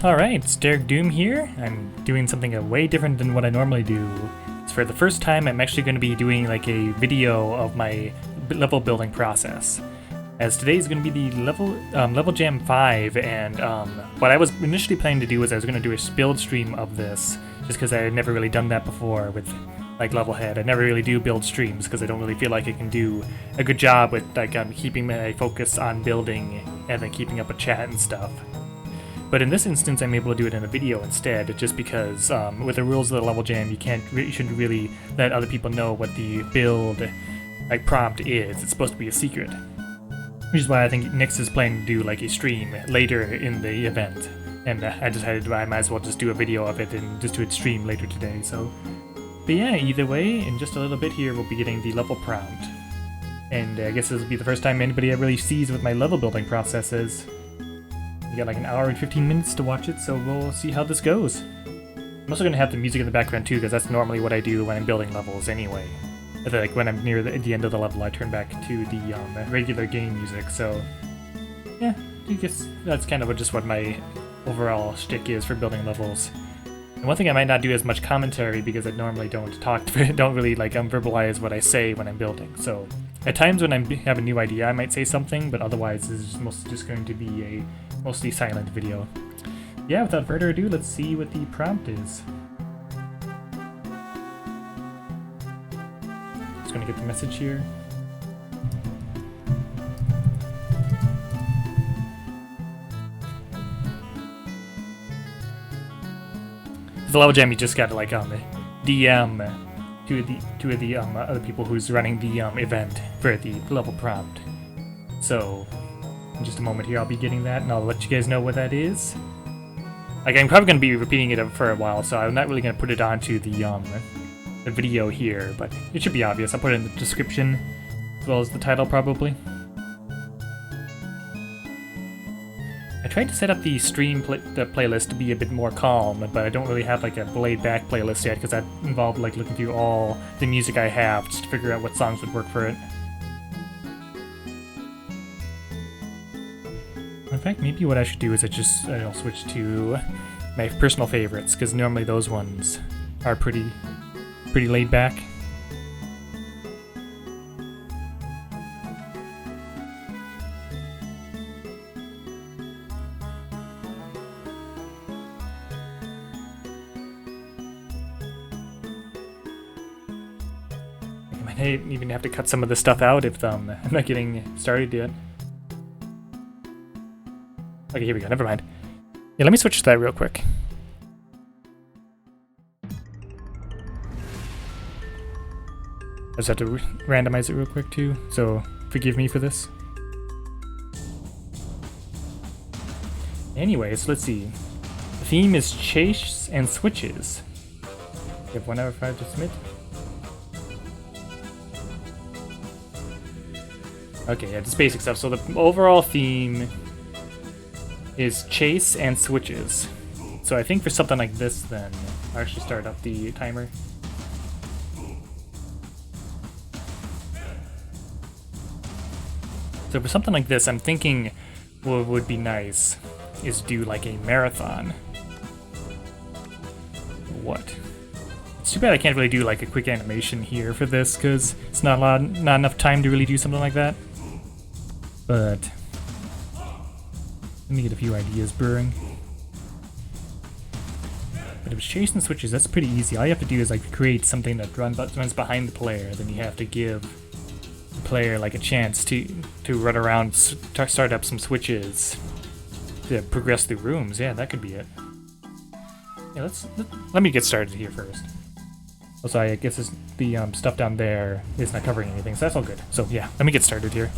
Alright, it's Dearg Doom here. I'm doing something way different than what I normally do. It's for the first time I'm actually going to be doing like a video of my level building process. As today is going to be the Level Jam 5, and what I was initially planning to do was I was going to do a build stream of this, just because I had never really done that before with like LevelHead. I never really do build streams because I don't really feel like I can do a good job with like keeping my focus on building and then keeping up a chat and stuff. But in this instance, I'm able to do it in a video instead, just because with the rules of the Level Jam, you shouldn't really let other people know what the build like prompt is. It's supposed to be a secret. Which is why I think Nyx is planning to do like a stream later in the event, and I decided I might as well just do a video of it and just do it stream later today. So, but yeah, either way, in just a little bit here, we'll be getting the level prompt, and I guess this will be the first time anybody really sees what my level building process is. We got like an hour and 15 minutes to watch it, so we'll see how this goes. I'm also gonna have the music in the background too, because that's normally what I do when I'm building levels anyway. Like when I'm near the end of the level, I turn back to the regular game music. So yeah, I guess that's kind of just what my overall shtick is for building levels. And one thing I might not do as much commentary because I normally don't really like verbalize what I say when I'm building. So at times when I have a new idea, I might say something, but otherwise this is mostly just going to be a mostly silent video. Yeah, without further ado, let's see what the prompt is. Just gonna get the message here. The level jam, you just gotta like DM two of the other people who's running the event for the level prompt. So in just a moment here, I'll be getting that, and I'll let you guys know what that is. Like, I'm probably gonna be repeating it for a while, so I'm not really gonna put it onto the video here, but it should be obvious. I'll put it in the description as well as the title probably. I tried to set up the stream playlist to be a bit more calm, but I don't really have like a laid back playlist yet because that involved like looking through all the music I have just to figure out what songs would work for it. In fact, maybe what I should do is I'll switch to my personal favorites, because normally those ones are pretty laid back. I might even have to cut some of this stuff out if I'm not getting started yet. Okay, here we go. Never mind. Yeah, let me switch to that real quick. I just have to randomize it real quick too, so forgive me for this. Anyways, let's see. The theme is chase and switches. You have 1 hour 5 to submit. Okay, yeah, just basic stuff. So the overall theme is chase and switches. So I think for something like this then, I'll actually start up the timer. So for something like this, I'm thinking what would be nice is do like a marathon. What? It's too bad I can't really do like a quick animation here for this because it's not enough time to really do something like that. But let me get a few ideas brewing. But if it's chase and switches, that's pretty easy. All you have to do is like create something that runs behind the player. Then you have to give the player like a chance to run around, start up some switches to progress through rooms. Yeah, that could be it. Yeah, let me get started here first. Also, I guess the stuff down there is not covering anything, so that's all good. So yeah, let me get started here.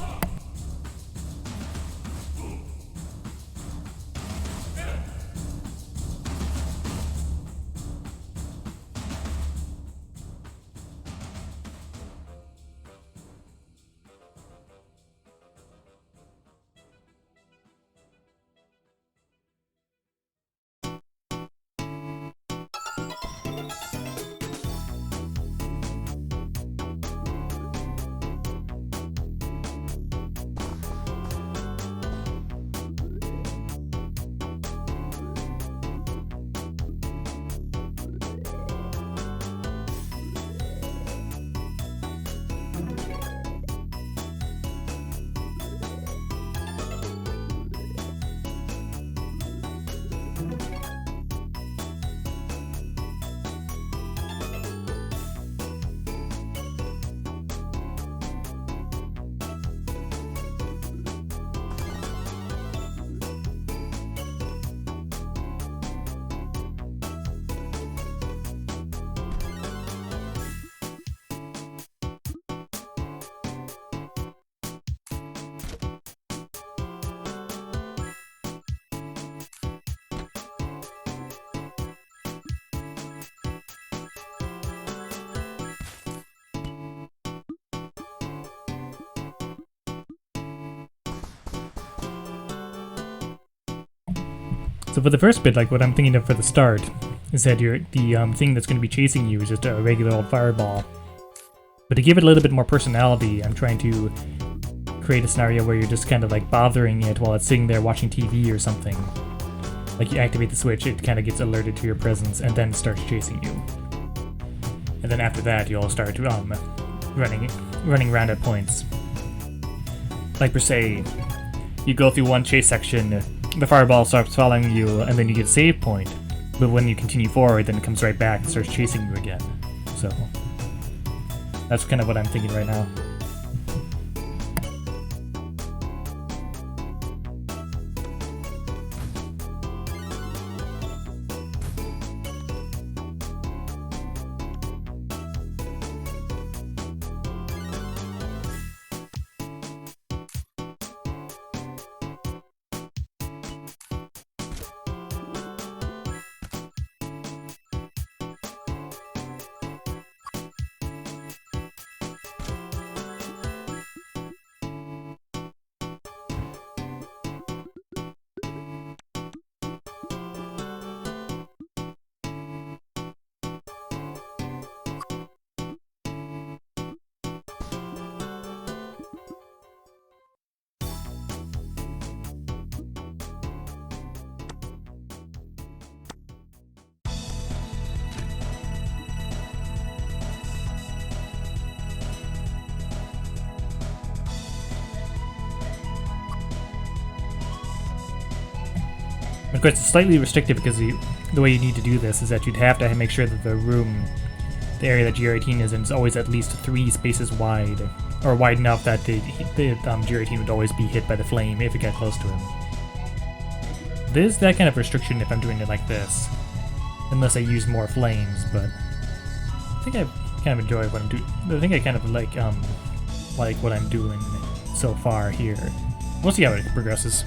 So for the first bit, like what I'm thinking of for the start, is that the thing that's going to be chasing you is just a regular old fireball. But to give it a little bit more personality, I'm trying to create a scenario where you're just kind of like bothering it while it's sitting there watching TV or something. Like you activate the switch, it kind of gets alerted to your presence and then starts chasing you. And then after that, you'll start running around at points. Like per se, you go through one chase section, the fireball starts following you, and then you get a save point. But when you continue forward, then it comes right back and starts chasing you again. So that's kind of what I'm thinking right now. Of course, it's slightly restrictive because the way you need to do this is that you'd have to make sure that the area that GR18 is in, is always at least 3 spaces wide, or wide enough that the GR18 would always be hit by the flame if it got close to him. There's that kind of restriction if I'm doing it like this, unless I use more flames, but I think I kind of enjoy what I'm doing. I think I kind of like what I'm doing so far here. We'll see how it progresses.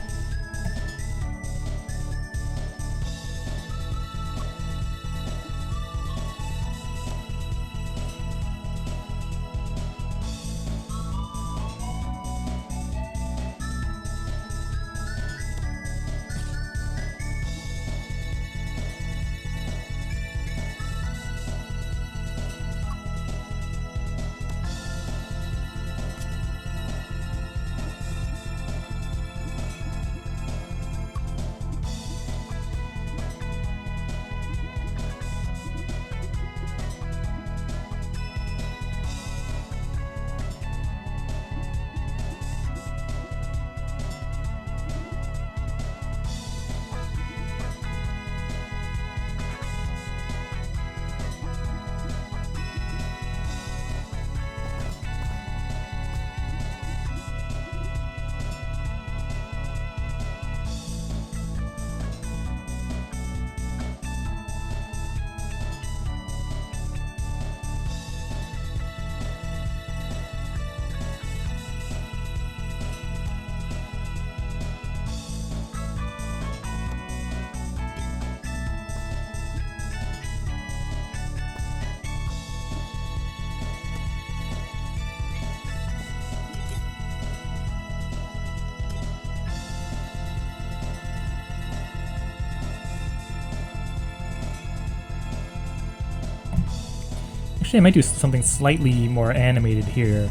Actually, I might do something slightly more animated here.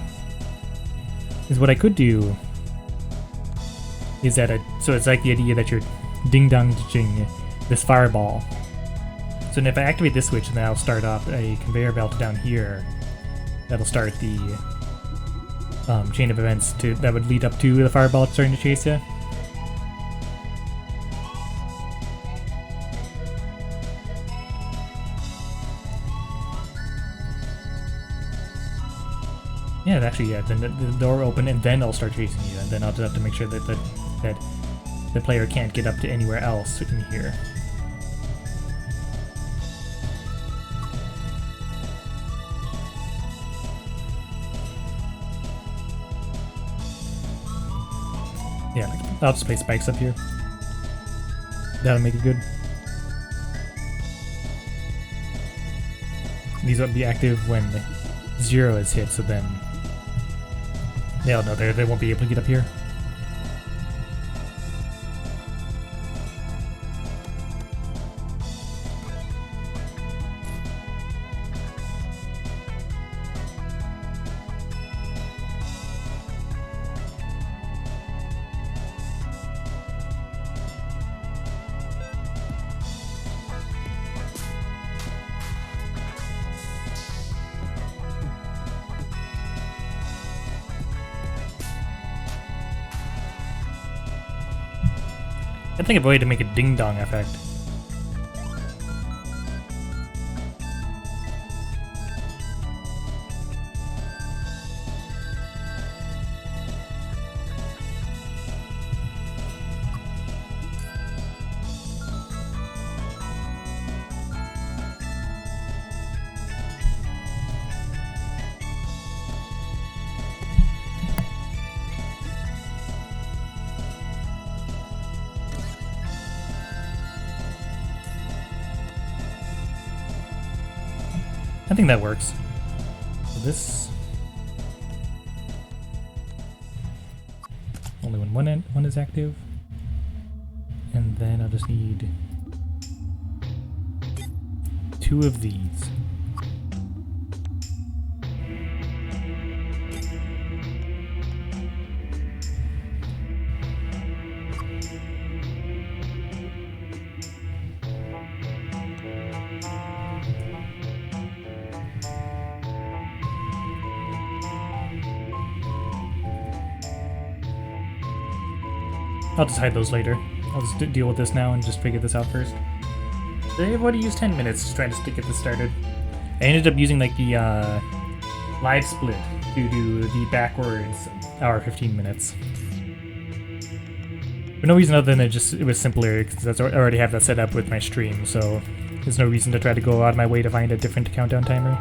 Is what I could do is that so it's like the idea that you're ding-dong-ditching this fireball. So then if I activate this switch, then I'll start up a conveyor belt down here. That'll start the chain of events that would lead up to the fireball starting to chase you. Yeah, actually, yeah. Then the door will open, and then it'll start chasing you, and then I'll just have to make sure that the player can't get up to anywhere else in here. Yeah, I'll just place spikes up here. That'll make it good. These will be active when 0 is hit, so then they'll know they won't be able to get up here. I think of a way to make a ding-dong effect. I think that works. So this only when one is active, and then I'll just need 2 of these. I'll just hide those later. I'll just deal with this now and just figure this out first. I've already used 10 minutes just trying to get this started. I ended up using like the live split to do the backwards hour 15 minutes. For no reason other than it was simpler because I already have that set up with my stream, so there's no reason to try to go out of my way to find a different countdown timer.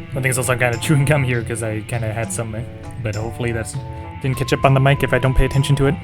I think it's also I'm kind of chewing gum here because I kind of had some, but hopefully that didn't catch up on the mic if I don't pay attention to it.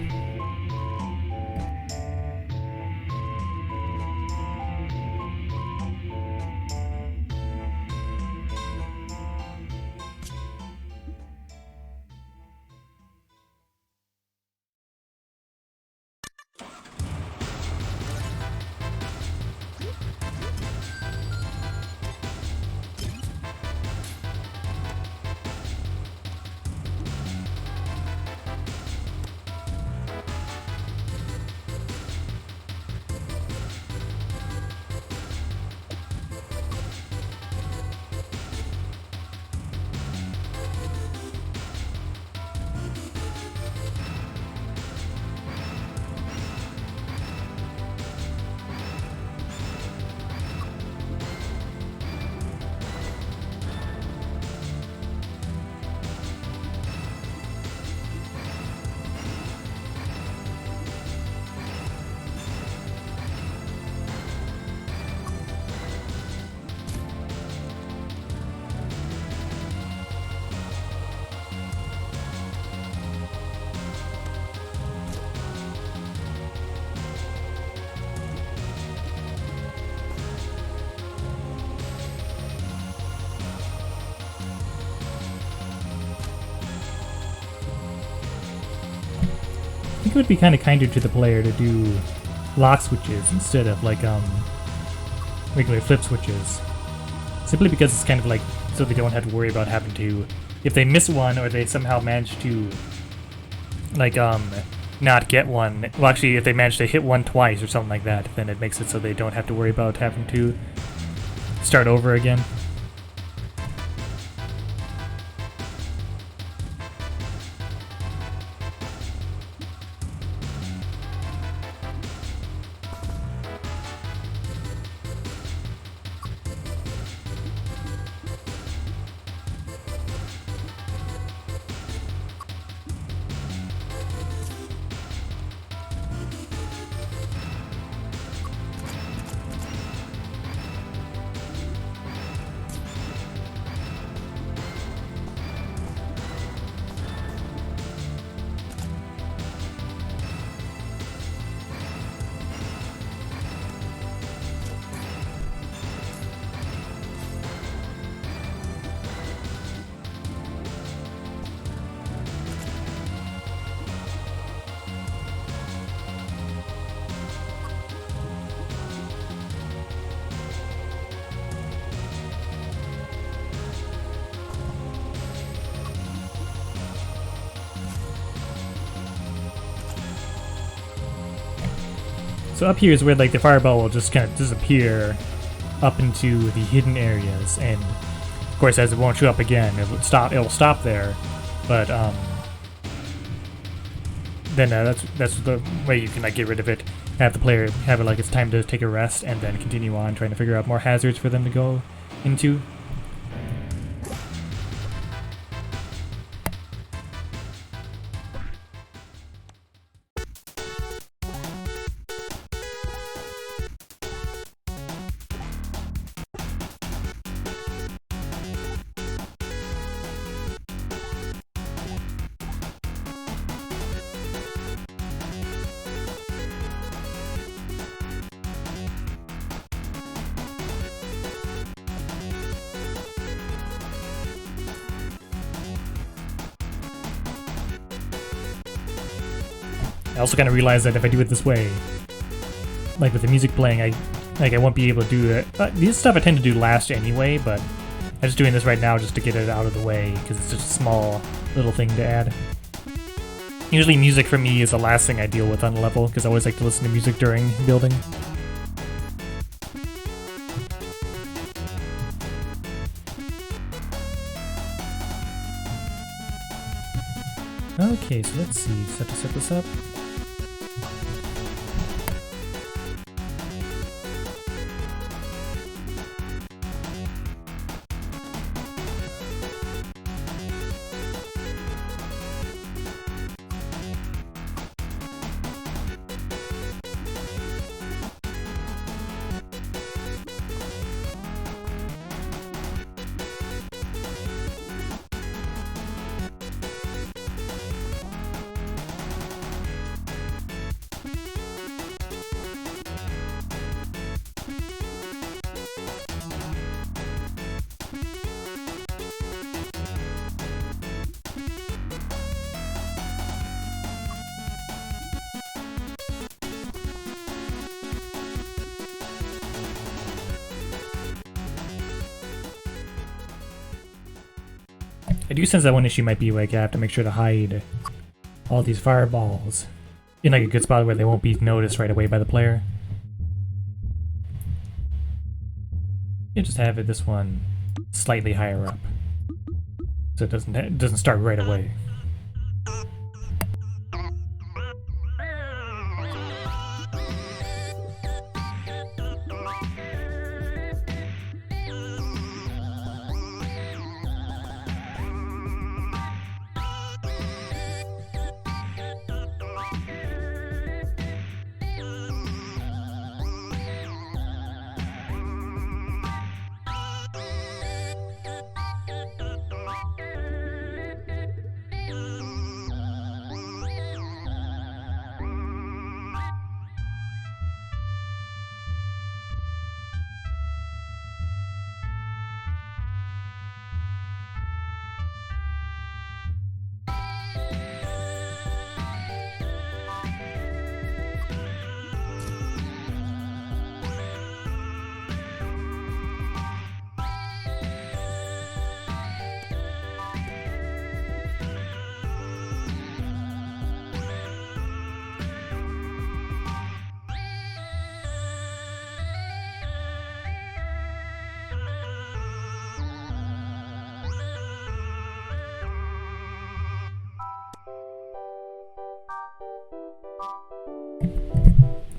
I think it would be kind of kinder to the player to do lock switches instead of like regular flip switches. Simply because it's kind of like so they don't have to worry about having to, if they miss one or they somehow manage to like not get one. Well, actually, if they manage to hit one twice or something like that, then it makes it so they don't have to worry about having to start over again. So up here is where like the fireball will just kind of disappear up into the hidden areas, and of course as it won't show up again, it will stop there. But then that's the way you can like get rid of it. Have the player have it like it's time to take a rest, and then continue on trying to figure out more hazards for them to go into. I also kind of realized that if I do it this way, like with the music playing, I won't be able to do it. This stuff I tend to do last anyway, but I'm just doing this right now just to get it out of the way because it's just a small little thing to add. Usually music for me is the last thing I deal with on a level because I always like to listen to music during building. Okay, so let's see, set this up. I do sense that one issue might be like I have to make sure to hide all these fireballs in like a good spot where they won't be noticed right away by the player. You just have this one slightly higher up, so it doesn't start right away.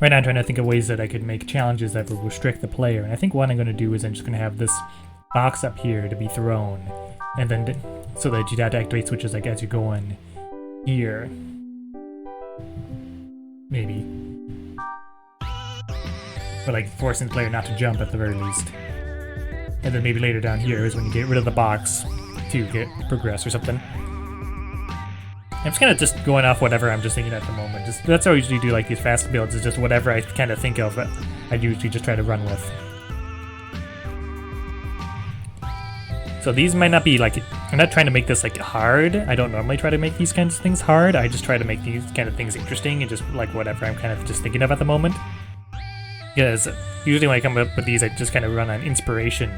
Right now I'm trying to think of ways that I could make challenges that would restrict the player, and I think what I'm going to do is I'm just going to have this box up here to be thrown, and then so that you'd have to activate switches like as you're going here. Maybe. But like forcing the player not to jump at the very least. And then maybe later down here is when you get rid of the box to get progress or something. I'm just kind of just going off whatever I'm just thinking at the moment. That's how I usually do like these fast builds, is just whatever I kind of think of, I usually just try to run with. So these might not be like, I'm not trying to make this like hard. I don't normally try to make these kinds of things hard. I just try to make these kind of things interesting and just like whatever I'm kind of just thinking of at the moment. Because usually when I come up with these, I just kind of run on inspiration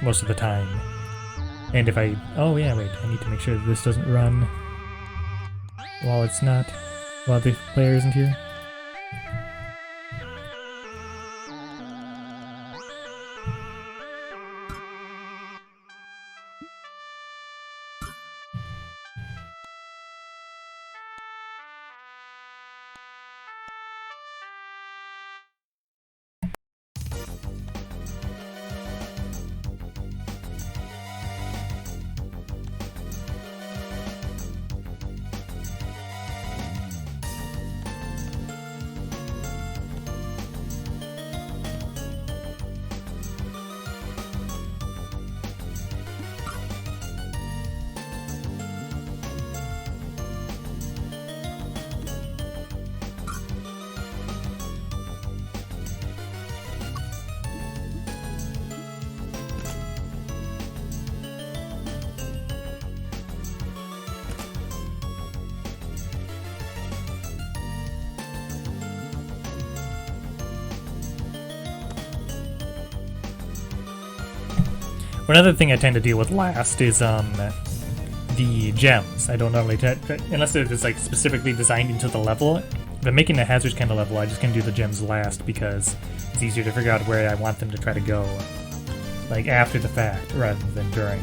most of the time. And if I, oh yeah, wait, I need to make sure that this doesn't run while the player isn't here. One other thing I tend to deal with last is the gems. I don't normally unless they're just like specifically designed into the level. If I'm making a hazards kind of level, I just can do the gems last because it's easier to figure out where I want them to try to go, like after the fact rather than during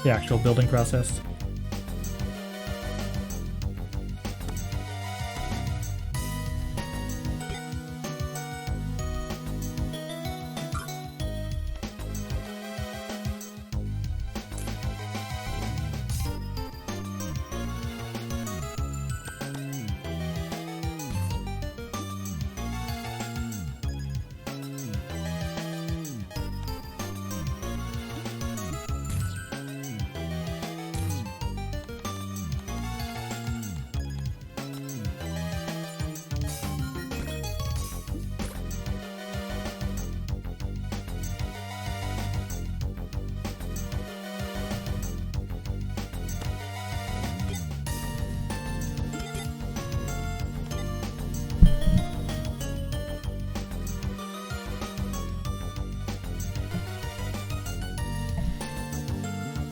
the actual building process.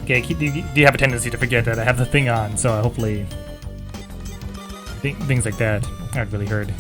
Okay, do you have a tendency to forget that I have the thing on, so hopefully things like that aren't really heard.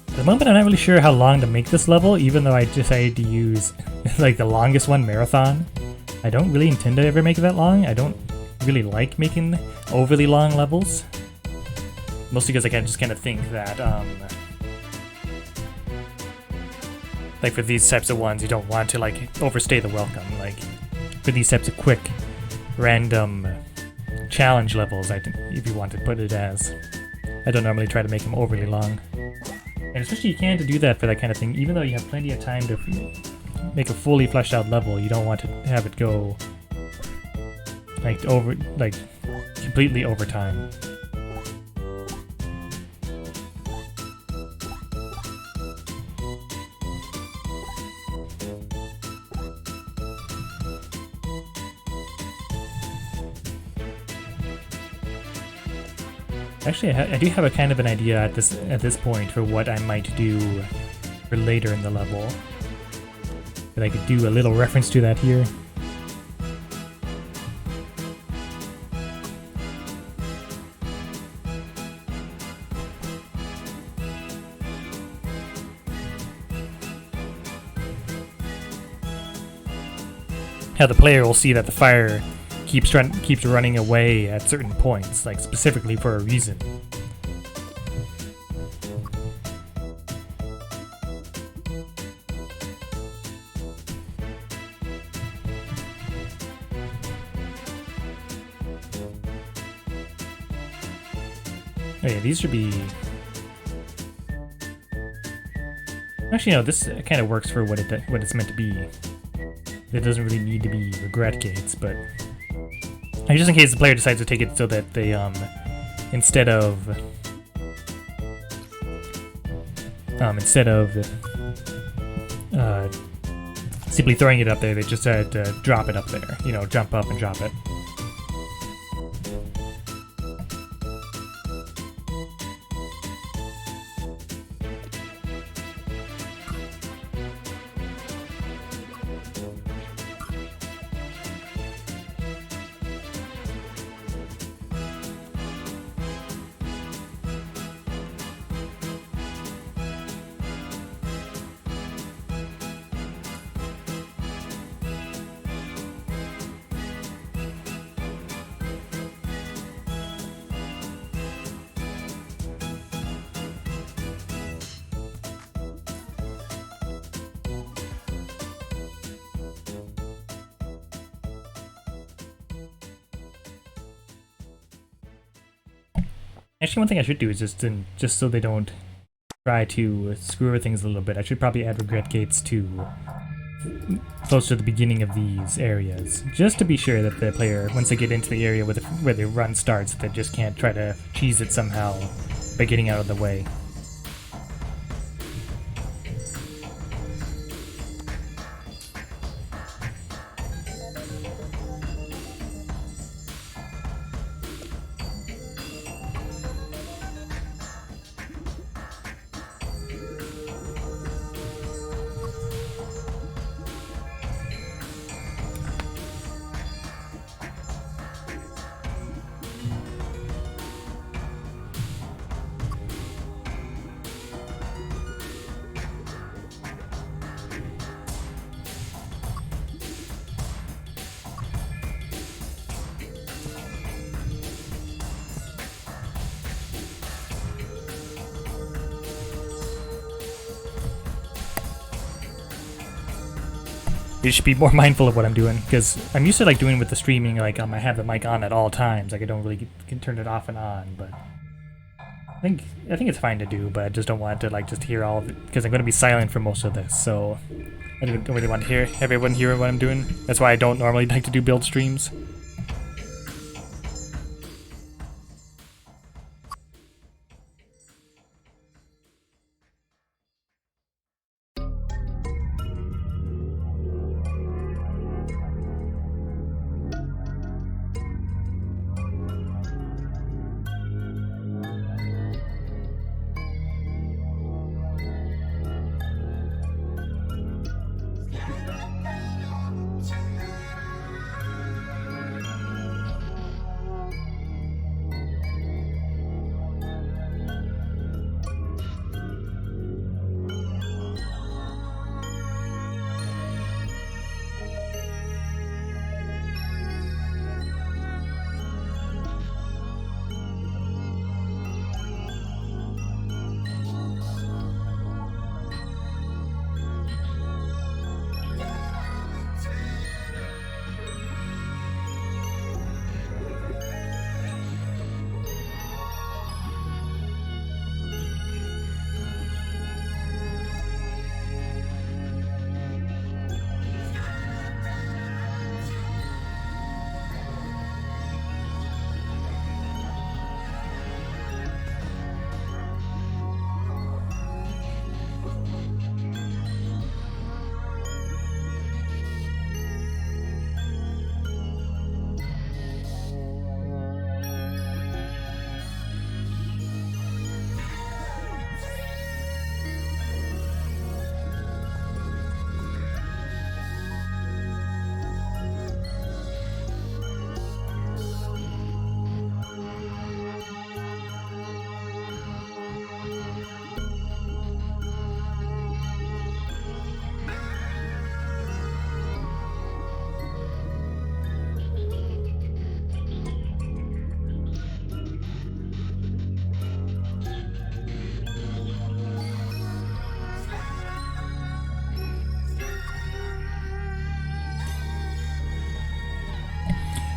At the moment, I'm not really sure how long to make this level, even though I decided to use like the longest one, Marathon. I don't really intend to ever make it that long. I don't really like making overly long levels. Mostly because I just kind of think that, like for these types of ones, you don't want to like overstay the welcome. Like for these types of quick, random challenge levels, I think if you want to put it as, I don't normally try to make them overly long. And especially you can't do that for that kind of thing, even though you have plenty of time to make a fully fleshed out level. You don't want to have it go like completely over time. Actually, I do have a kind of an idea at this point for what I might do for later in the level. But I could do a little reference to that here. How the player will see that the fire keeps running away at certain points, like specifically for a reason. Oh yeah, these should be... Actually, no, this kind of works for what it's meant to be. It doesn't really need to be regret gates, but just in case the player decides to take it so that they instead of simply throwing it up there. They just had to drop it up there. You know, jump up and drop it. Actually, one thing I should do is just so they don't try to screw over things a little bit, I should probably add regret gates to close to the beginning of these areas, just to be sure that the player, once they get into the area where the run starts, they just can't try to cheese it somehow by getting out of the way. You should be more mindful of what I'm doing, because I'm used to like doing with the streaming, like I have the mic on at all times, like I don't really can turn it off and on, but I think it's fine to do, but I just don't want to like just hear all of it, because I'm going to be silent for most of this, so I don't really want to hear everyone hear what I'm doing. That's why I don't normally like to do build streams.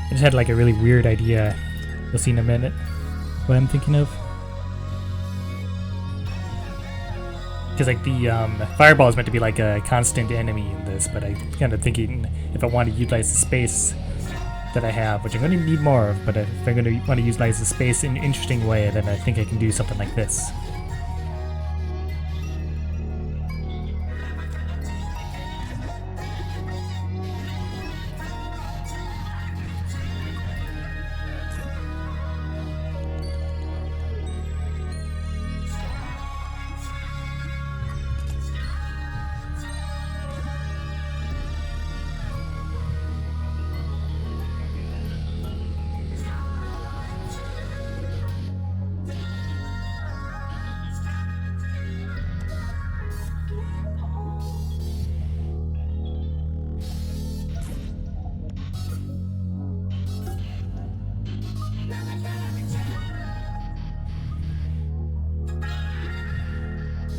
I just had like a really weird idea. You'll see in a minute what I'm thinking of. Because like the fireball is meant to be like a constant enemy in this, but I'm kind of thinking if I want to utilize the space that I have, which I'm going to need more of, but if I'm going to want to utilize the space in an interesting way, then I think I can do something like this.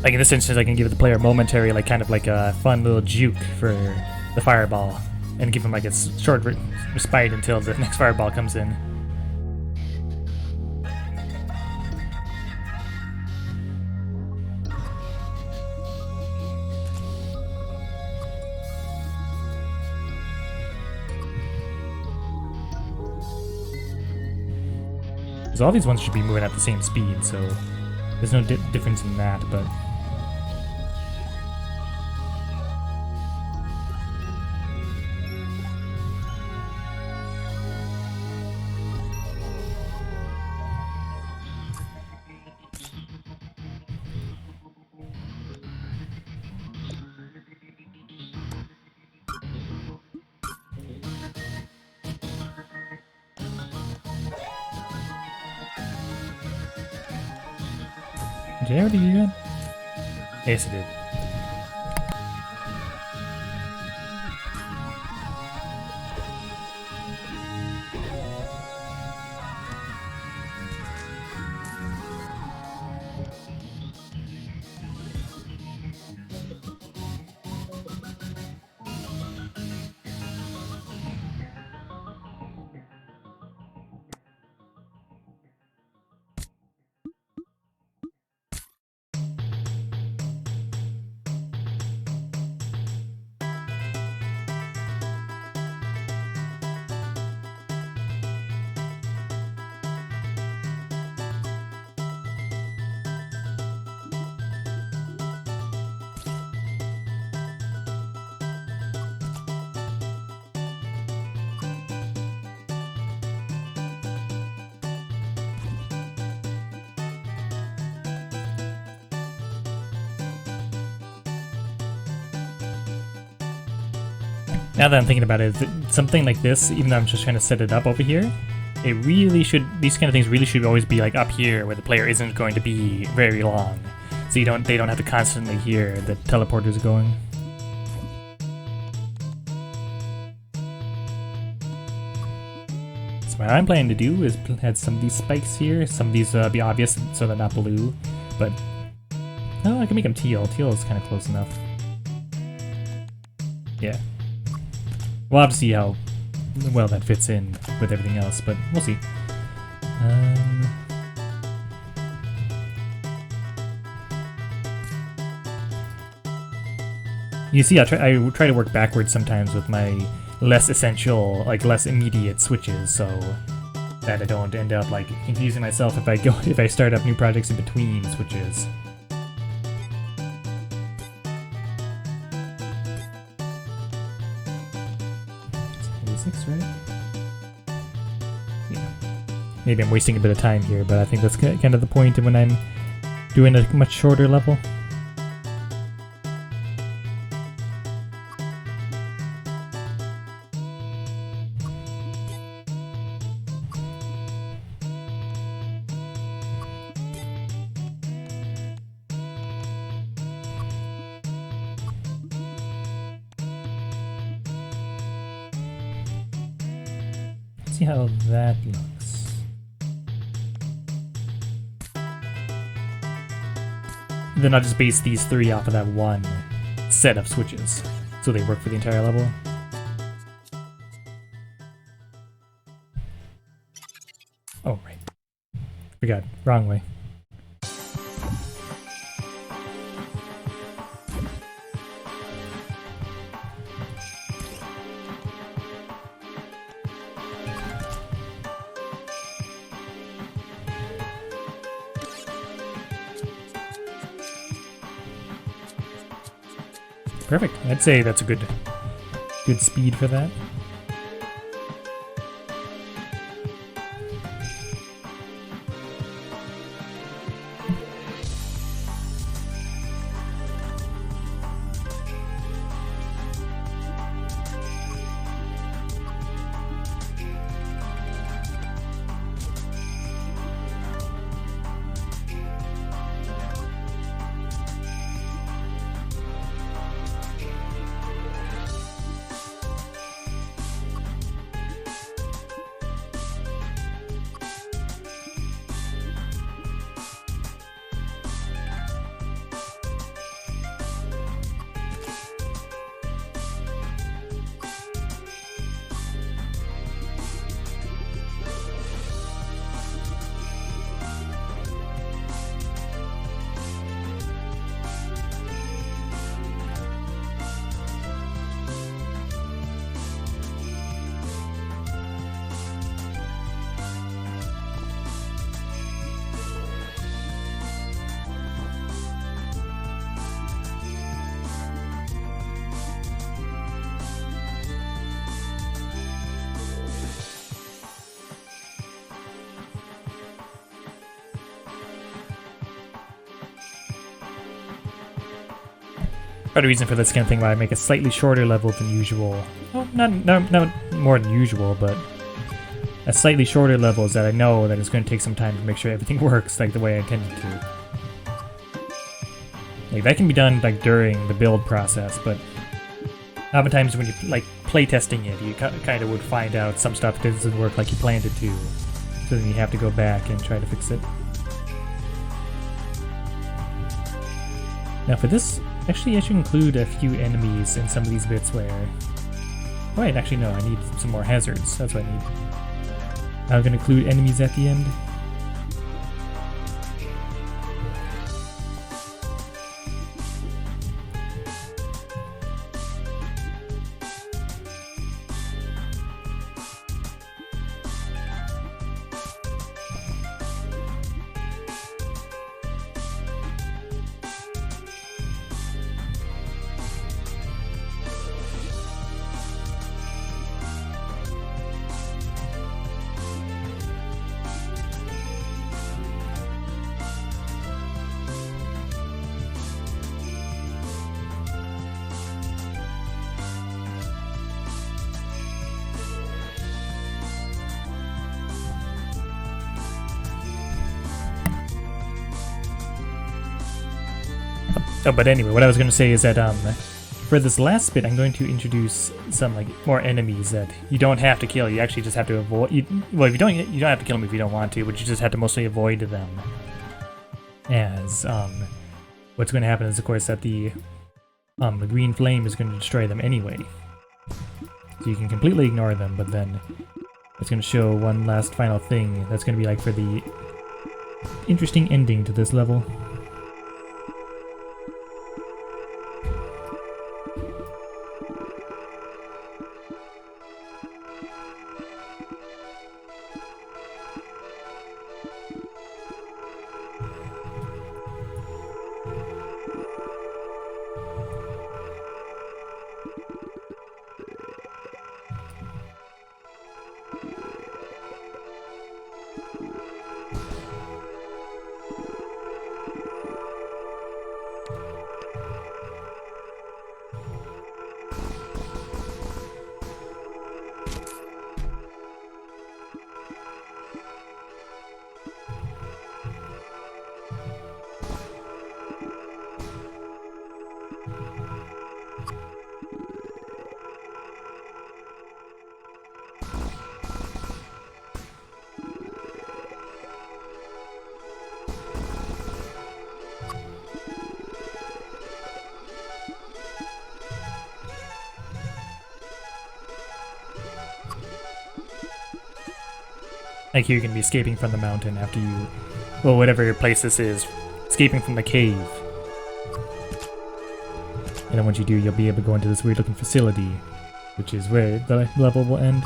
Like in this instance, I can give the player a momentary, like kind of like a fun little juke for the fireball, and give him like a short respite until the next fireball comes in. Because all these ones should be moving at the same speed, so there's no difference in that, but... Did I already do that? Yes, I did. Now that I'm thinking about it, something like this, even though I'm just trying to set it up over here, it really should, these kind of things really should always be like up here where the player isn't going to be very long. So they don't have to constantly hear the teleporters going. So what I'm planning to do is add some of these spikes here. Some of these be obvious so they're not blue, but no, I can make them teal. Teal is kind of close enough. Yeah. We'll have to see how well that fits in with everything else, but we'll see. You see, I try to work backwards sometimes with my less essential, like less immediate switches, so that I don't end up like confusing myself if I start up new projects in between switches. 86, right? Yeah. Maybe I'm wasting a bit of time here, but I think that's kind of the point when I'm doing a much shorter level. See how that looks. Then I'll just base these three off of that one set of switches, so they work for the entire level. Oh, right. Forgot. Wrong way. Perfect. I'd say that's a good speed for that. Part of the reason for this kind of thing why I make a slightly shorter level than usual. Well, not more than usual, but a slightly shorter level is that I know that it's going to take some time to make sure everything works like the way I intended to. Like that can be done like during the build process, but oftentimes when you like playtesting it, you kind of would find out some stuff doesn't work like you planned it to, so then you have to go back and try to fix it. Now for this, actually I should include a few enemies in some of these bits where... Oh wait, actually no, I need some more hazards, that's what I need. I'm going to include enemies at the end. Oh, but anyway, what I was going to say is that for this last bit, I'm going to introduce some like more enemies that you don't have to kill. You actually just have to avoid. Well, if you don't have to kill them if you don't want to, but you just have to mostly avoid them. As what's going to happen is, of course, that the green flame is going to destroy them anyway. So you can completely ignore them, but then it's going to show one last final thing that's going to be like for the interesting ending to this level. Like here you can be escaping from the mountain after you, well, whatever your place this is, escaping from the cave. And then once you do, you'll be able to go into this weird looking facility, which is where the level will end.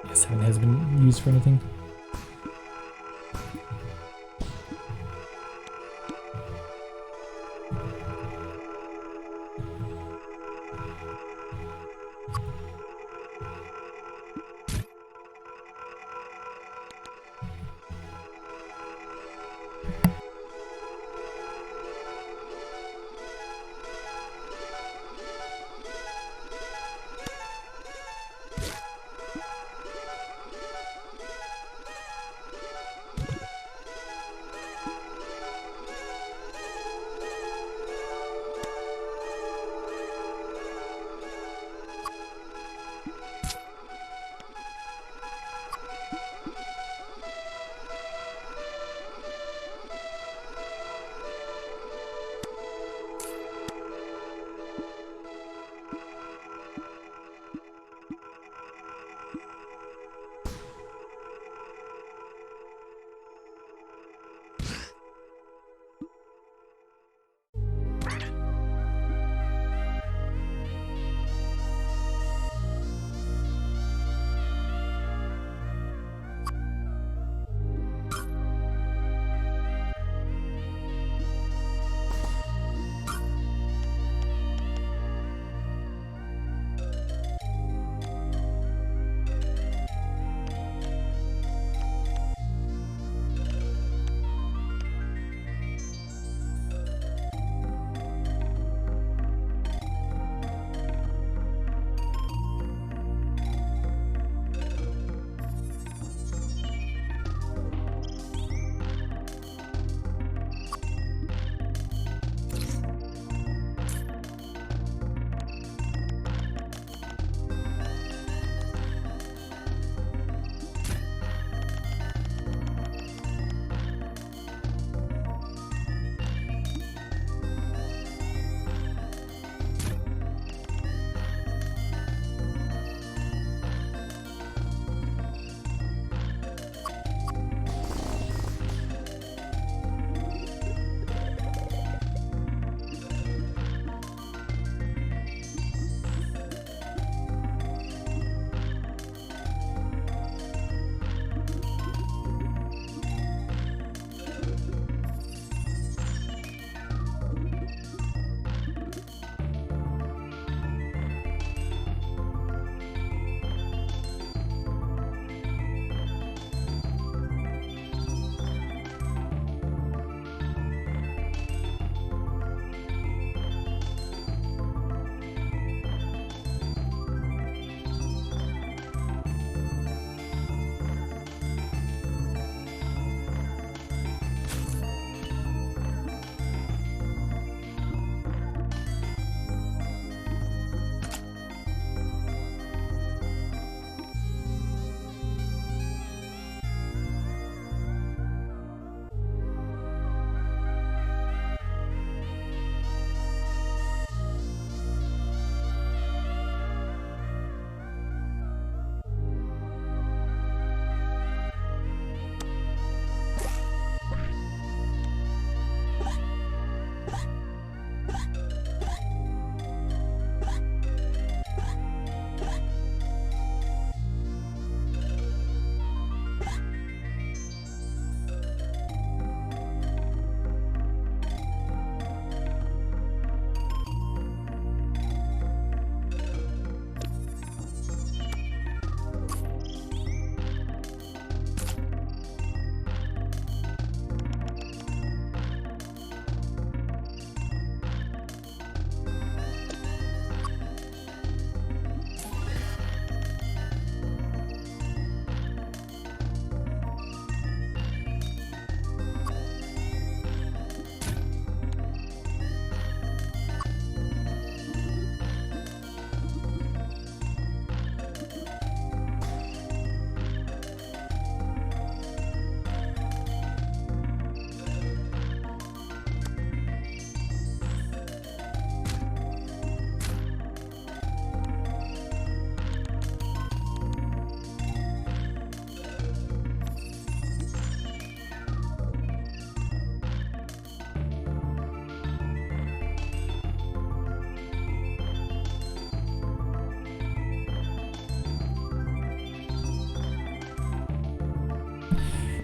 Yes, haven't has been used for anything.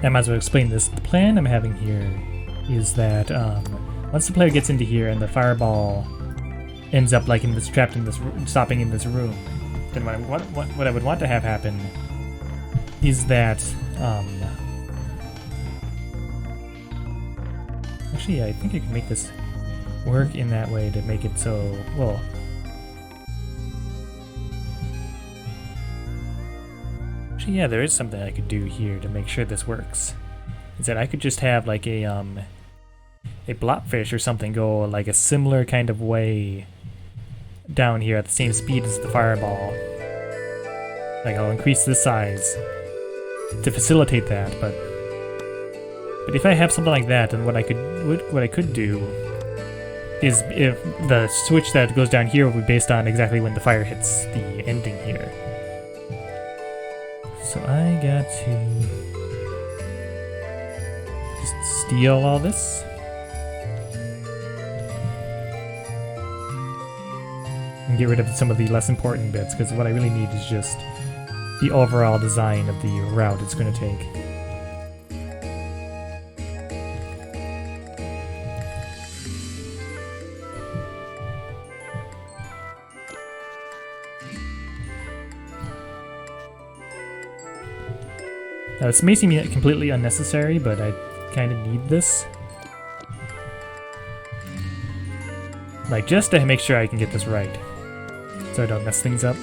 I might as well explain this. The plan I'm having here is that once the player gets into here and the fireball ends up like in this trapped in this stopping in this room, then what I would want to have happen is that actually I think I can make this work in that way to make it so well. Actually, yeah, there is something I could do here to make sure this works. Is that I could just have like a blobfish or something go like a similar kind of way down here at the same speed as the fireball. Like I'll increase the size to facilitate that, but if I have something like that, then what I could do is if the switch that goes down here will be based on exactly when the fire hits the ending here. So I got to just steal all this. And get rid of some of the less important bits, because what I really need is just the overall design of the route it's going to take. Now this may seem completely unnecessary, but I kind of need this. Like, just to make sure I can get this right, so I don't mess things up.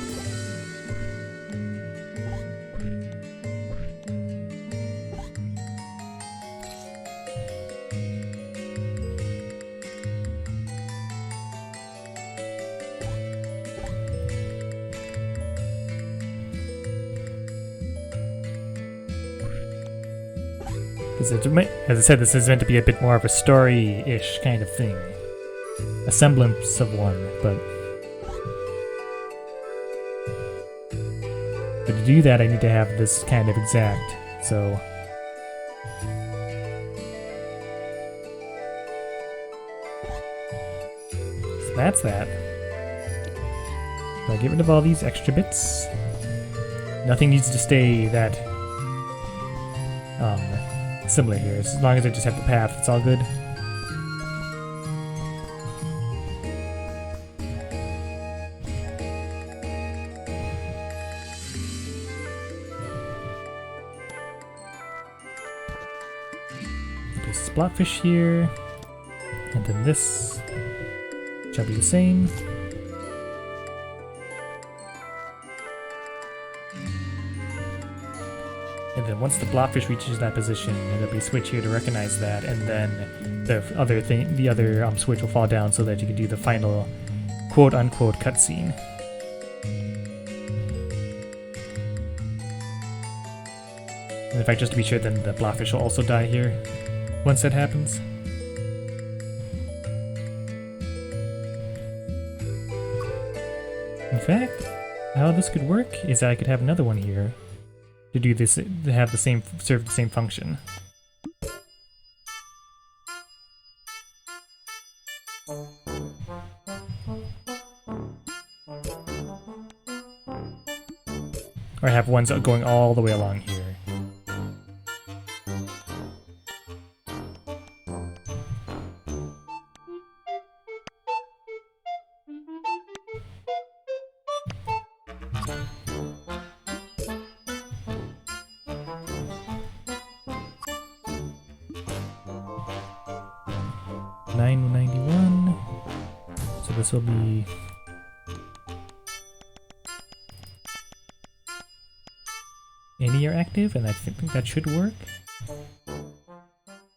As I said, this is meant to be a bit more of a story-ish kind of thing. A semblance of one, but to do that I need to have this kind of exact, so that's that. So I get rid of all these extra bits. Nothing needs to stay that similar here. As long as I just have the path, it's all good. This blobfish here, and then this shall be the same. And then once the blobfish reaches that position, there'll be a switch here to recognize that, and then the other switch will fall down so that you can do the final quote-unquote cutscene. And in fact, just to be sure, then the blobfish will also die here once that happens. In fact, how this could work is that I could have another one here to do this, to have the same, serve the same function. Or have ones going all the way along here. This will be any are active, and I think that should work.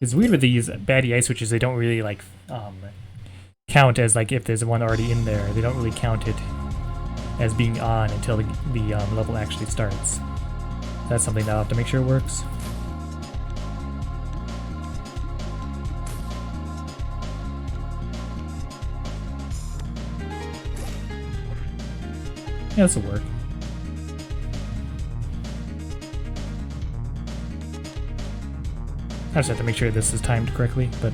It's weird with these baddie ice switches; they don't really like count as like if there's one already in there. They don't really count it as being on until the level actually starts. That's something that I'll have to make sure works. Yeah, this will work. I just have to make sure this is timed correctly, but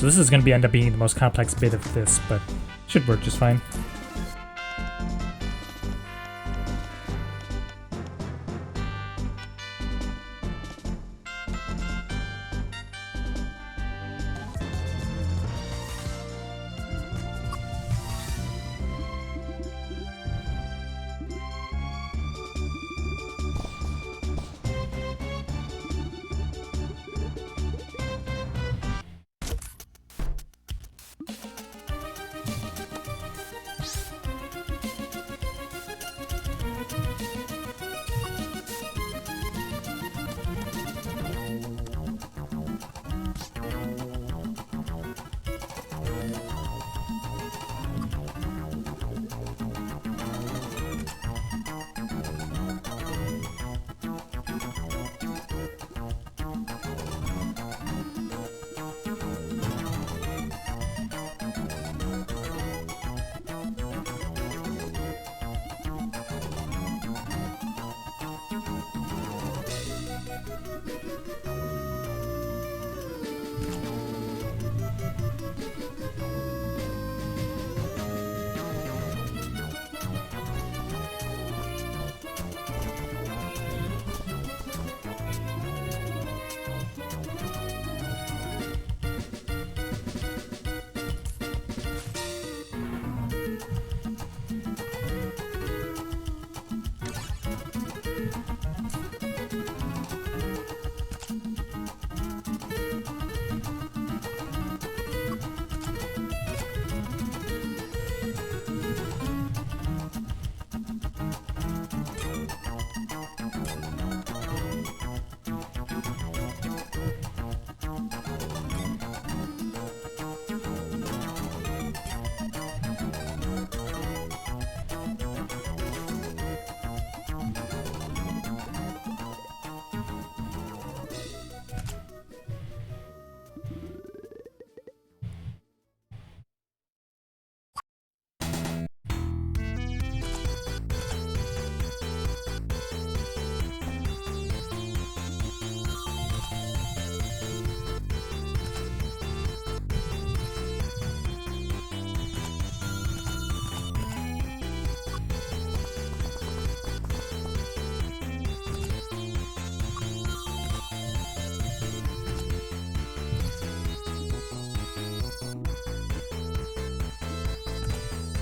So this is going to end up being the most complex bit of this, but should work just fine.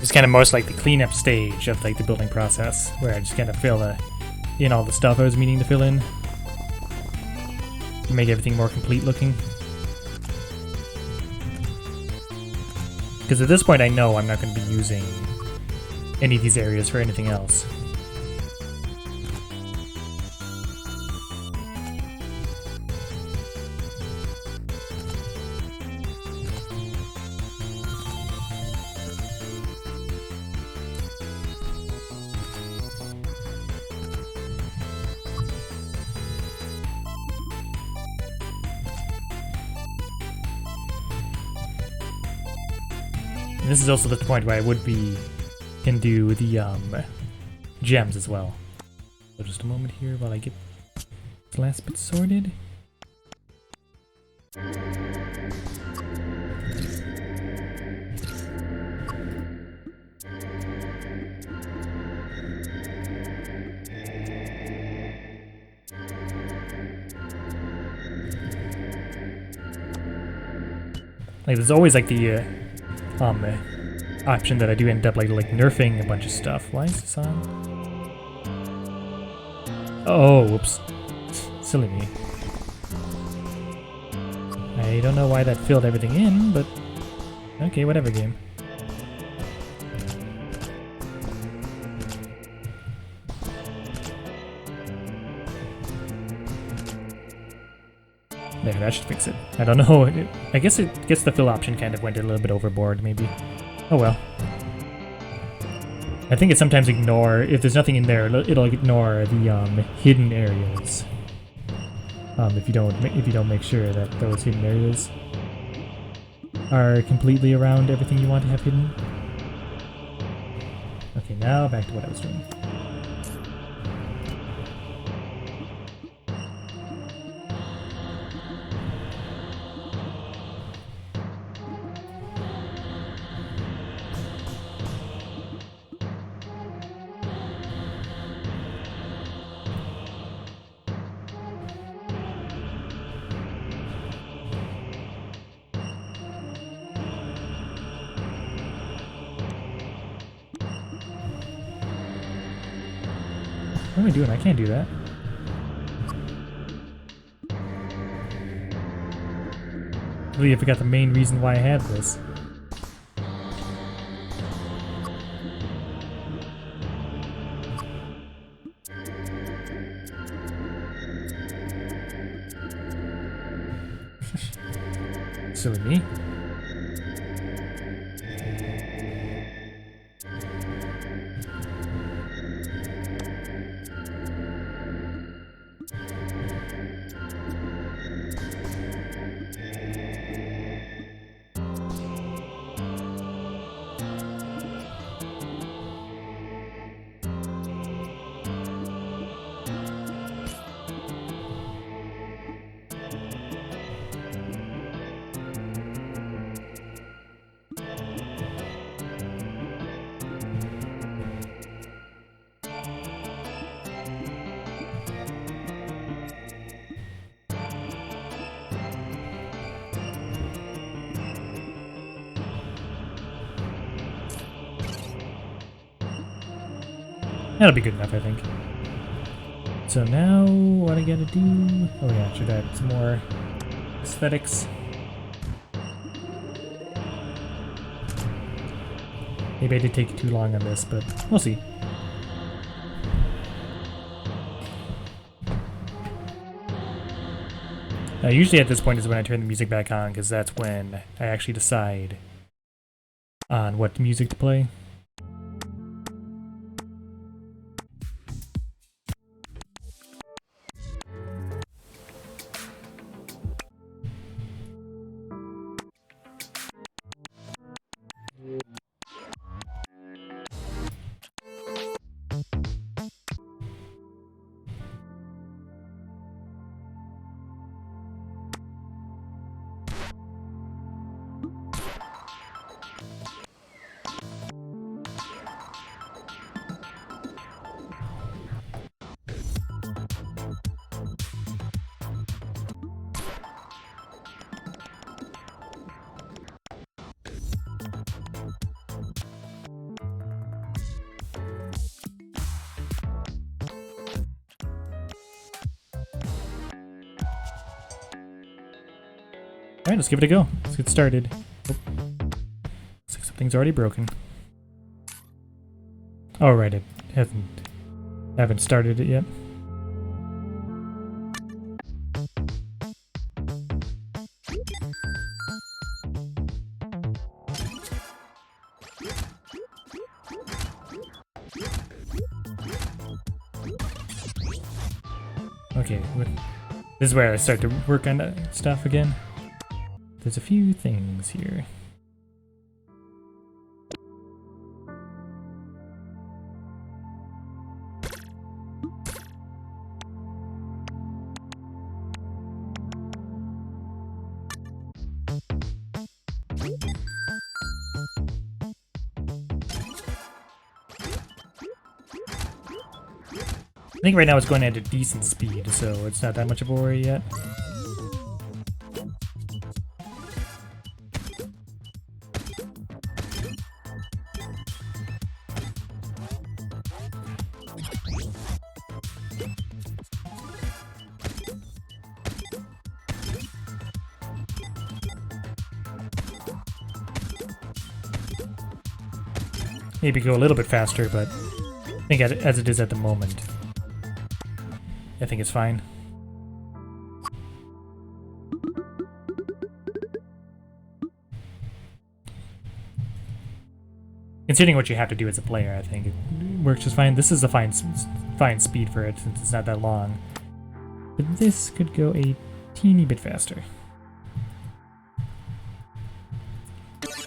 It's kind of most like the cleanup stage of like the building process, where I just kind of fill in all the stuff I was meaning to fill in, to make everything more complete looking. Because at this point I know I'm not going to be using any of these areas for anything else. This is also the point where I can do the gems as well. So just a moment here while I get the last bit sorted. Like there's always like the option that I do end up like nerfing a bunch of stuff. Why is this on? Oh, whoops. Silly me. I don't know why that filled everything in, but okay, whatever, game. There, that should fix it. I don't know. I guess the fill option kind of went a little bit overboard, maybe. Oh well. I think it sometimes if there's nothing in there, it'll ignore the hidden areas. If you don't make sure that those hidden areas are completely around everything you want to have hidden. Okay, now back to what I was doing. What am I doing? I can't do that. Really, I forgot the main reason why I had this. Silly me. That'll be good enough, I think. So now, what I gotta do... Oh yeah, should add some more aesthetics. Maybe I did take too long on this, but we'll see. Usually at this point is when I turn the music back on, because that's when I actually decide on what music to play. Alright, let's give it a go. Let's get started. Oh. Looks like something's already broken. Oh right, it haven't started it yet. Okay, this is where I start to work on that stuff again. There's a few things here. I think right now it's going at a decent speed, so it's not that much of a worry yet. Maybe go a little bit faster, but I think as it is at the moment, I think it's fine. Considering what you have to do as a player, I think it works just fine. This is a fine speed for it since it's not that long. But this could go a teeny bit faster.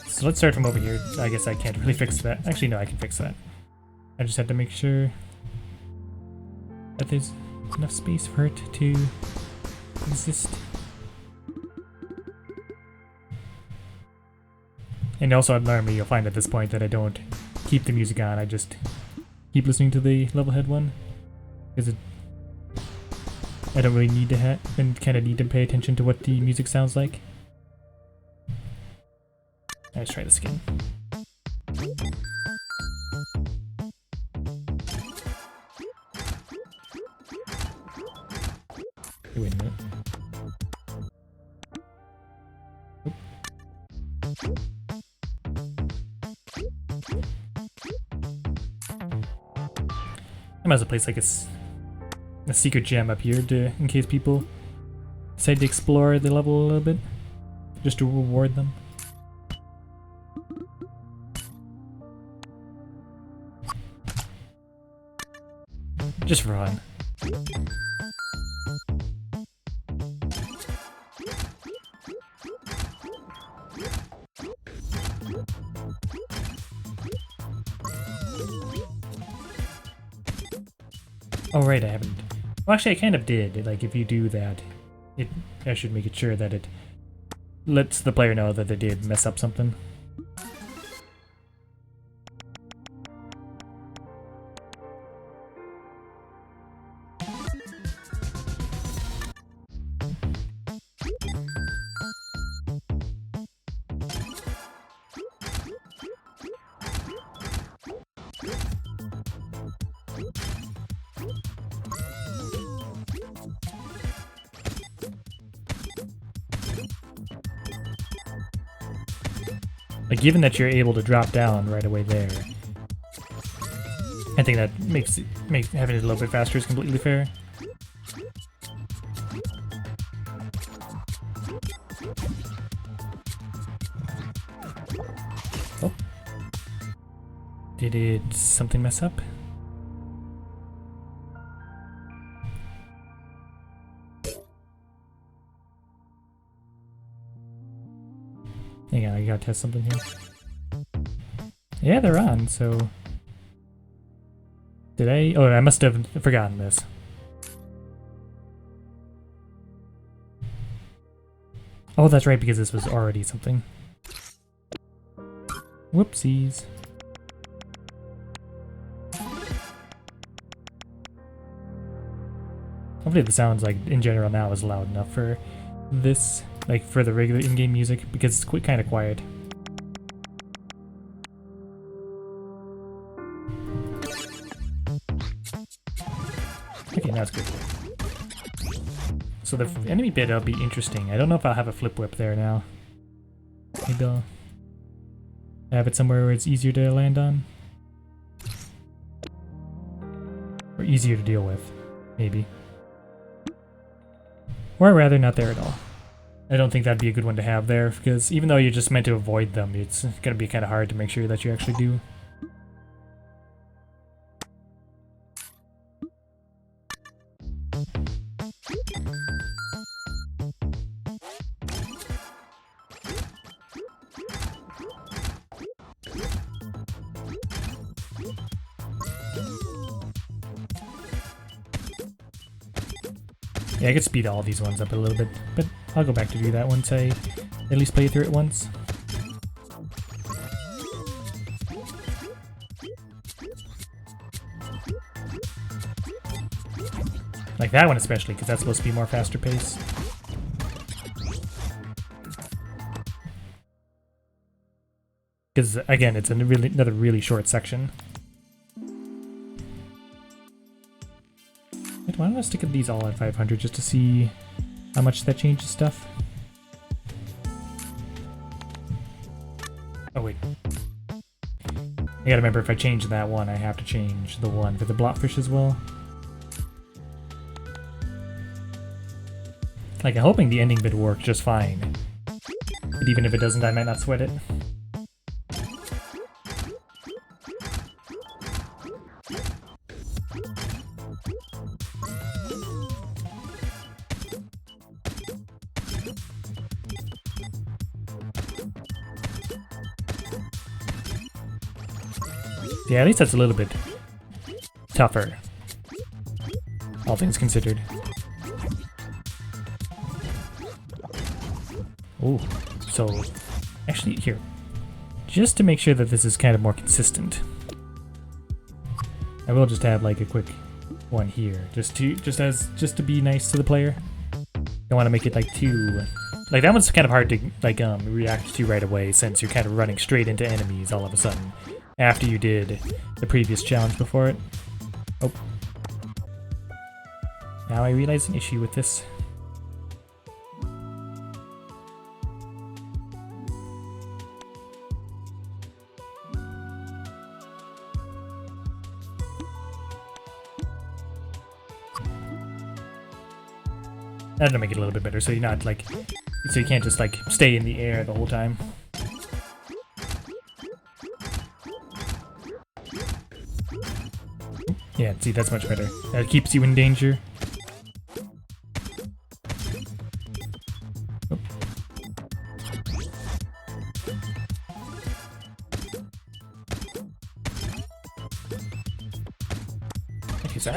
So let's start from over here. I guess I can't really fix that. Actually, no, I can fix that. I just have to make sure that there's enough space for it to exist. And also, normally you'll find at this point that I don't keep the music on. I just keep listening to the LevelHead one because I don't really need to and kind of need to pay attention to what the music sounds like. Let's try this again. I might as well place like a secret gem up here in case people decide to explore the level a little bit, just to reward them. Just for fun. Oh right, I haven't. Well, actually, I kind of did. Like, if you do that, I should make it sure that it lets the player know that they did mess up something. Like, given that you're able to drop down right away there, I think that makes having it a little bit faster is completely fair. Oh. Did something mess up? Hang on, I gotta test something here. Yeah, they're on, so... Did I? Oh, I must have forgotten this. Oh, that's right, because this was already something. Whoopsies. Hopefully the sounds, like, in general now is loud enough for this, like, for the regular in-game music, because it's kind of quiet. Okay, now it's good. So the enemy bit will be interesting. I don't know if I'll have a flip whip there now. Maybe I'll have it somewhere where it's easier to land on. Or easier to deal with, maybe. Or rather not there at all. I don't think that'd be a good one to have there, because even though you're just meant to avoid them, it's gonna be kind of hard to make sure that you actually do. Yeah, I could speed all these ones up a little bit, but I'll go back to do that once I at least play through it once. Like that one especially, because that's supposed to be more faster paced. Because again, it's another really short section. Why don't I stick these all at 500 just to see how much that changes stuff? Oh wait. I gotta remember, if I change that one, I have to change the one for the blotfish as well. Like, I'm hoping the ending bit worked just fine. But even if it doesn't, I might not sweat it. Yeah, at least that's a little bit tougher, all things considered. Oh, so actually here, just to make sure that this is kind of more consistent, I will just have like a quick one here, just to be nice to the player. Don't want to make it like too, like that one's kind of hard to like react to right away, since you're kind of running straight into enemies all of a sudden after you did the previous challenge before it. Oh. Now I realize an issue with this. That'll make it a little bit better, so you're not like, so you can't just like stay in the air the whole time. Yeah, see, that's much better. That keeps you in danger. Oh. Okay, so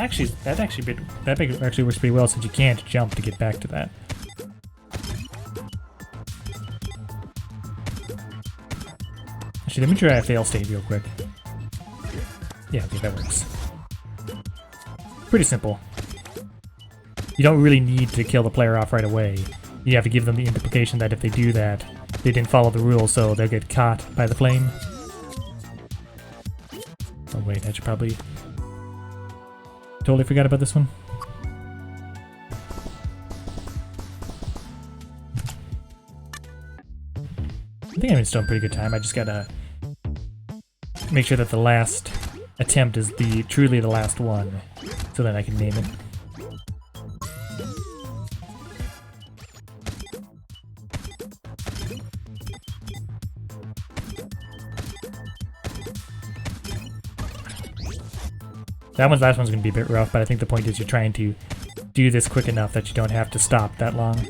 that actually works pretty well since you can't jump to get back to that. Actually, let me try a fail state real quick. Yeah, okay, that works. Pretty simple. You don't really need to kill the player off right away. You have to give them the implication that if they do that, they didn't follow the rules, so they'll get caught by the flame. Oh wait, I should probably... Totally forgot about this one. I think I'm still in pretty good time. I just gotta make sure that the last attempt is truly the last one, so that I can name it. Last one's gonna be a bit rough, but I think the point is you're trying to do this quick enough that you don't have to stop that long.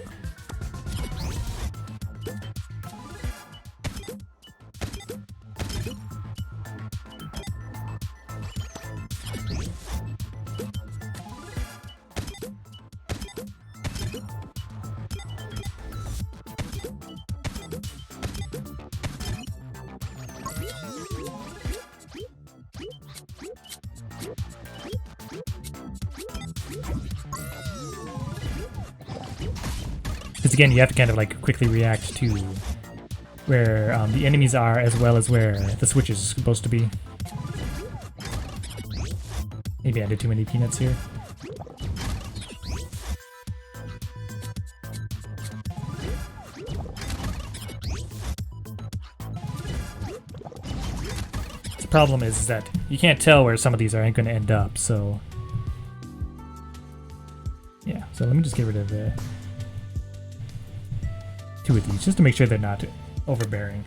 Because again, you have to kind of like quickly react to where the enemies are as well as where the switch is supposed to be. Maybe I did too many peanuts here. The problem is that you can't tell where some of these are going to end up, so... Yeah, so let me just get rid of two of these, just to make sure they're not overbearing.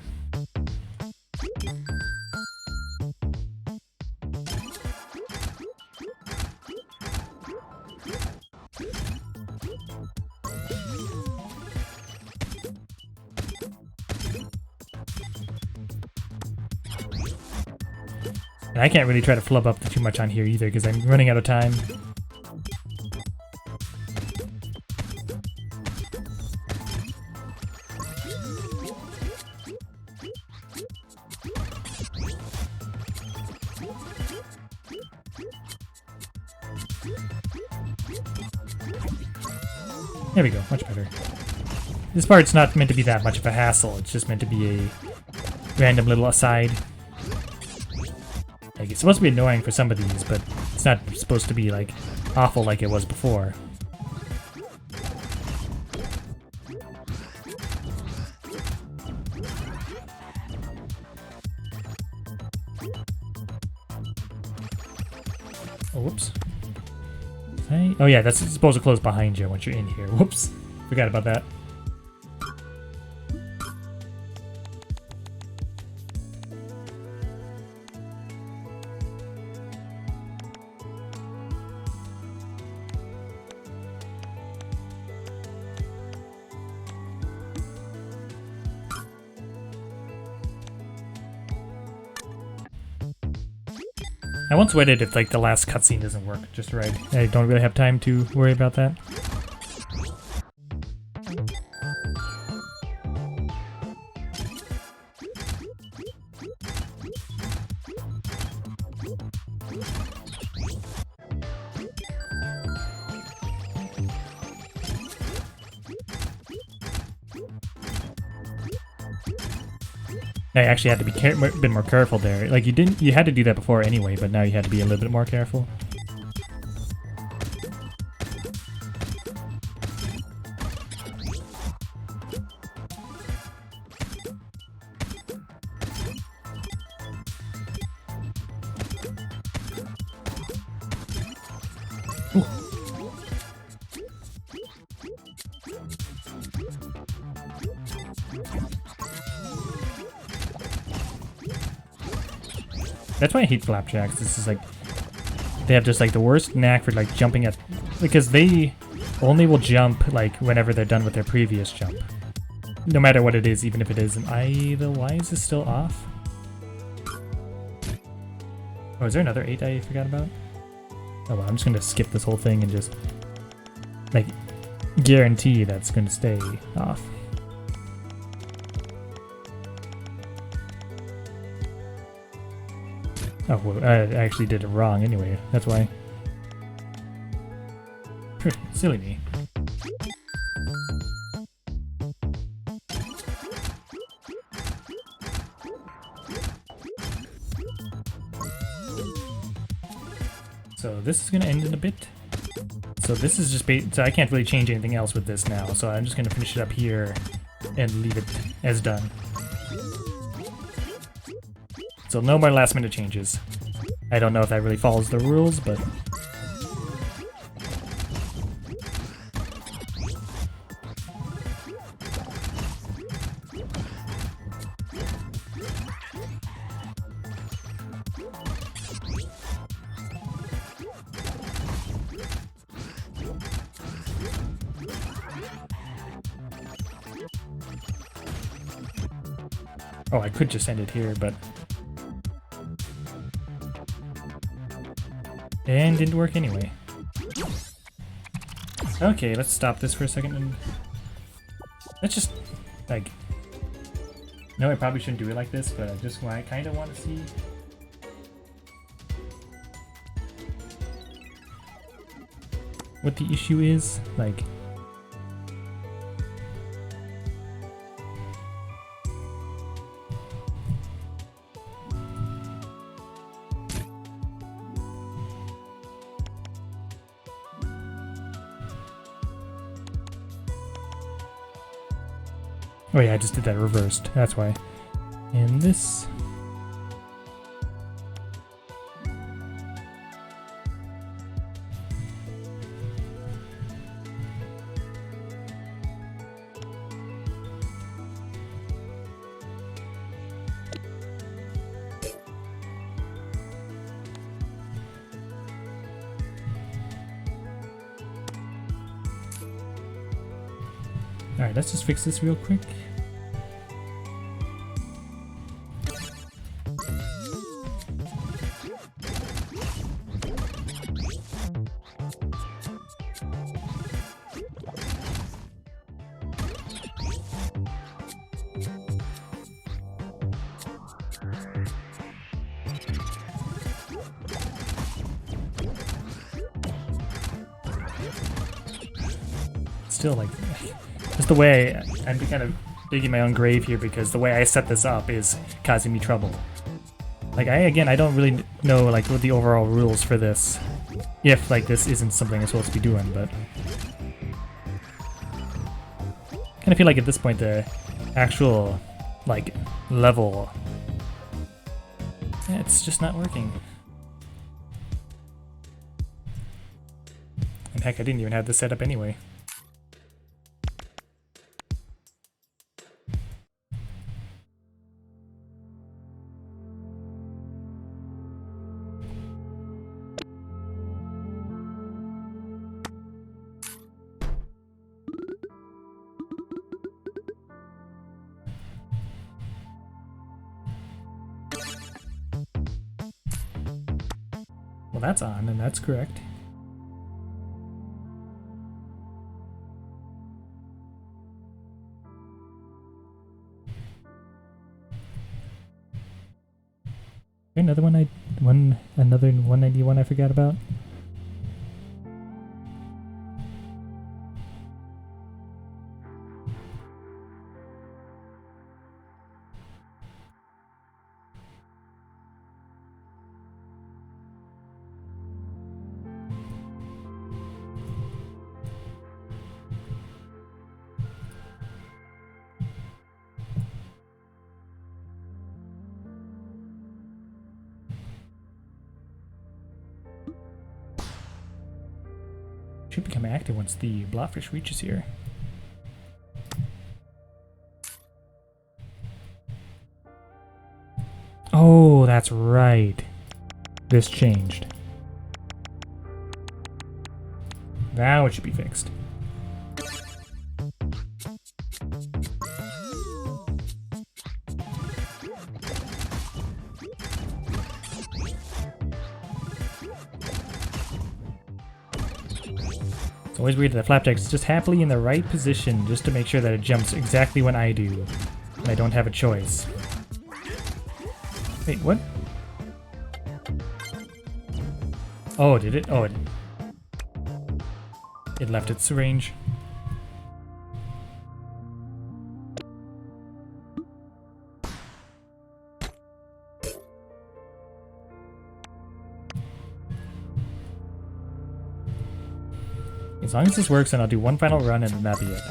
And I can't really try to flub up too much on here either, because I'm running out of time. There we go, much better. This part's not meant to be that much of a hassle, it's just meant to be a random little aside. Like, it's supposed to be annoying for some of these, but it's not supposed to be, like, awful like it was before. Oh, whoops. Oh yeah, that's supposed to close behind you once you're in here. Whoops. Forgot about that. I won't sweat it if like the last cutscene doesn't work just right. I don't really have time to worry about that. I actually had to be a bit more careful there. Like you had to do that before anyway, but now you had to be a little bit more careful. That's why I hate flapjacks. This is like, they have just like the worst knack for like jumping at, because they only will jump like whenever they're done with their previous jump. No matter what it is, even if it isn't. Why is this still off? Oh, is there another 8 I forgot about? Oh well, I'm just gonna skip this whole thing and just like guarantee that's gonna stay off. Oh, well, I actually did it wrong anyway, that's why. Silly me. So this is going to end in a bit. So this is just so I can't really change anything else with this now, so I'm just going to finish it up here and leave it as done. So no more last minute changes. I don't know if that really follows the rules, but... Oh, I could just end it here, but... And didn't work anyway. Okay, let's stop this for a second and... Let's just, like... No, I probably shouldn't do it like this, but I kind of want to see... what the issue is, like... Oh yeah, I just did that reversed, that's why. And this... Alright, let's just fix this real quick. Still, like, just the way I'm kind of digging my own grave here, because the way I set this up is causing me trouble. Like, I don't really know, like, what the overall rules for this, if, like, this isn't something I'm supposed to be doing, but... kind of feel like at this point the actual, like, level... it's just not working. And heck, I didn't even have this set up anyway. Well, that's on, and that's correct. Another another 191 I forgot about. Should become active once the blobfish reaches here. Oh, that's right. this changed. Now it should be fixed. It's always weird that the flapjack's just happily in the right position just to make sure that it jumps exactly when I do. And I don't have a choice. Wait, what? Oh, did it? Oh, it left its range. As long as this works, then I'll do one final run and then that'll be it.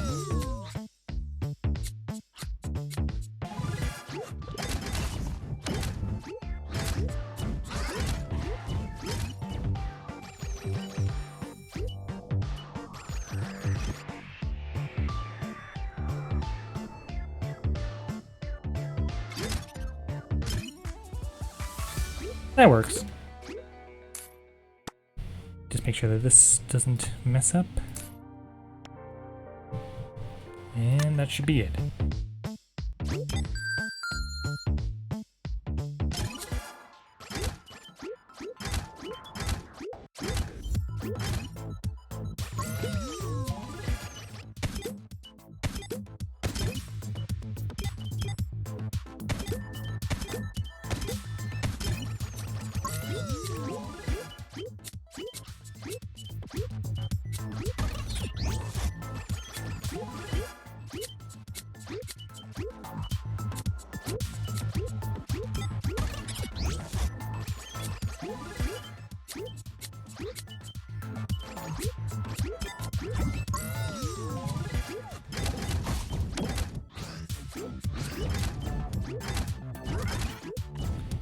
That works. Just make sure that this doesn't mess up. And that should be it.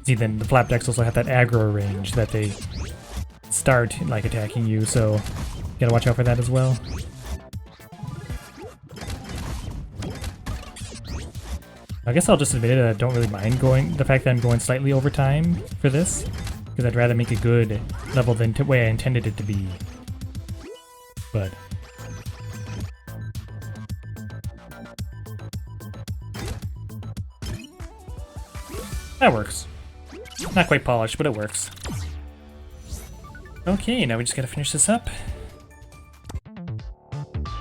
See, then the flapjacks also have that aggro range that they start like attacking you, so you gotta watch out for that as well. I guess I'll just admit it, I don't really mind the fact that I'm going slightly over time for this, because I'd rather make a good level than the way I intended it to be. But that works. Not quite polished, but it works. Okay, now we just gotta finish this up.